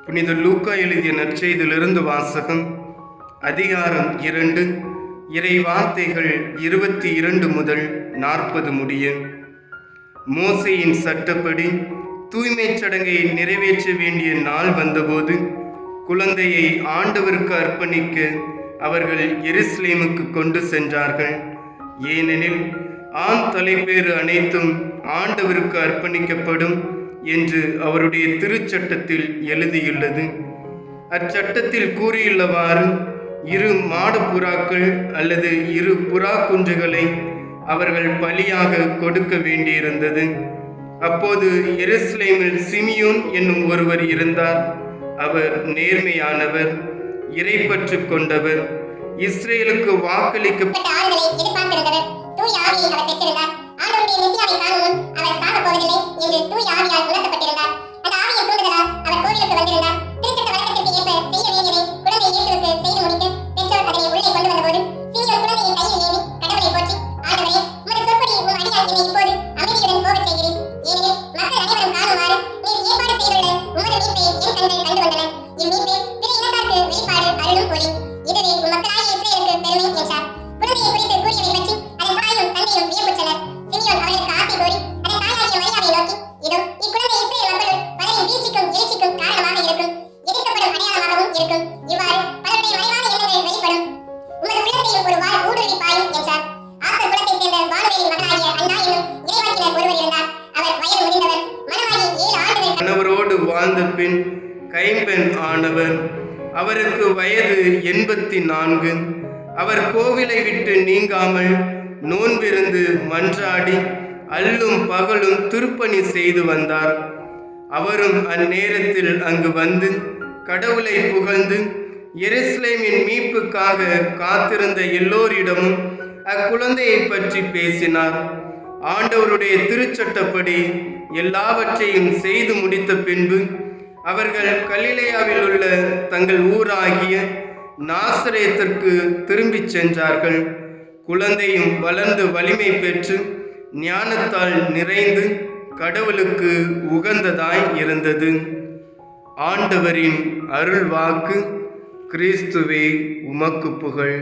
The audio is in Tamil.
புனித லூக்கா எழுதிய நற்செய்தியிலிருந்து வாசகம். அதிகாரம் 2, இறை வார்த்தைகள் 22 முதல் 40 முடிய. மோசேயின் சட்டப்படி தூய்மைச் சடங்கை நிறைவேற்ற வேண்டிய நாள் வந்தபோது குழந்தையை ஆண்டவருக்கு அர்ப்பணிக்க அவர்கள் எருசலேமுக்கு கொண்டு சென்றார்கள். ஏனெனில் ஆண் தலைப்பேறு அனைத்தும் ஆண்டவருக்கு அர்ப்பணிக்கப்படும் என்று அவருடைய திருச்சட்டத்தில் எழுதியுள்ளது. அச்சட்டத்தில் கூறியுள்ளவாறு 2 மாடப்புறாக்கள் அல்லது 2 புறா குஞ்சுகளை அவர்கள் பலியாக கொடுக்க வேண்டியிருந்தது. அப்போது எருசலேமில் சிமியோன் என்னும் ஒருவர் இருந்தார். அவர் நேர்மையானவர், இறைப்பற்று கொண்டவர், இஸ்ரேலுக்கு வாக்களிக்கப்பட்ட தூய ஆவியை அவர் பெற்றிருந்தார். ஆண்டவருடைய மெசியாவை காணும் அவர் சாகப் போவதில்லை என்று தூய ஆவியால் உணர்த்தப்பட்டிருந்தார். அந்த ஆவியின் தூண்டுதலால் அவர் கோவிலுக்கு வந்திருந்தார். திருச்சட்ட வழக்கத்திற்கு ஏற்ப செய்ய வேண்டியதை குழந்தை இயேசுவுக்கு செய்து முடித்து பெற்றோர் அதனை உள்ளே கொண்டு வந்தபோது சிமியோன் குழந்தையை கையில் ஏந்தி கடவுளை போற்றி, ஆண்டவரே, உமது சொற்படி உம் அடியார் என்னை இப்போது அமைதியுடன் போகச் செய்கிறேன். ஏனெனில் மக்கள் அனைவரும் காணுமாறு நீர் ஏற்பாடு செய்துள்ள உமது மீட்பை என் கண்கள் கண்டு வந்தன. இம்மீட்பை பிற இனத்தாருக்கு வெளிப்பாடு அருளும் ஒளி. இதுவே உம் மக்களாகிய இஸ்ரேலுக்கு பெருமை என்றார். குழந்தையை குறித்து கூறியவை பற்றி அதன் தாயும் தந்தையும் வியப்புற்றனர். சிமியோன் அவர்களுக்கு ஆசை கோரி அதன் தாயாகிய மரியாதை நோக்கி, இதோ இக்குழந்தை இஸ்ரேல் மக்கள் பலரின் வீழ்ச்சிக்கும் எழுச்சிக்கும் காரணமாக இருக்கும், எதிர்க்கப்படும் அடையாளமாகவும் இருக்கும். இவ்வாறு பலருடைய மறைவான எண்ணங்கள் வெளிப்படும். உமது உள்ளத்தையும் ஒரு வால் ஊடுருவி பாயும் என்றார். ஆசர் குலத்தைச் சேர்ந்த வானுவேலின் மகனாகிய அன்னா என்னும் இறைவாக்கினர் ஒருவர் இருந்தார். அவர் வயது முதிர்ந்தவர், மணமாகி 7 ஆண்டுகள் கணவரோடு வாழ்ந்த பின் கைம்பெண் ஆனவர். அவருக்கு வயது 84. அவர் கோவிலை விட்டு நீங்காமல் நோன்பிருந்து மன்றாடி அல்லும் பகலும் திருப்பணி செய்து வந்தார். அவரும் அந்நேரத்தில் அங்கு வந்து கடவுளை புகழ்ந்து எருசலேமின் மீட்புக்காக காத்திருந்த எல்லோரிடமும் அக்குழந்தையை பற்றி பேசினார். ஆண்டவருடைய திருச்சட்டப்படி எல்லாவற்றையும் செய்து முடித்த பின்பு அவர்கள் கலிலேயாவில் உள்ள தங்கள் ஊராகிய நாசரேத்திற்கு திரும்பிச் சென்றார்கள். குழந்தையும் வளர்ந்து வலிமை பெற்று ஞானத்தால் நிறைந்து கடவுளுக்கு உகந்ததாய் இருந்தது. ஆண்டவரின் அருள் வாக்கு. கிறிஸ்துவே உமக்கு புகழ்.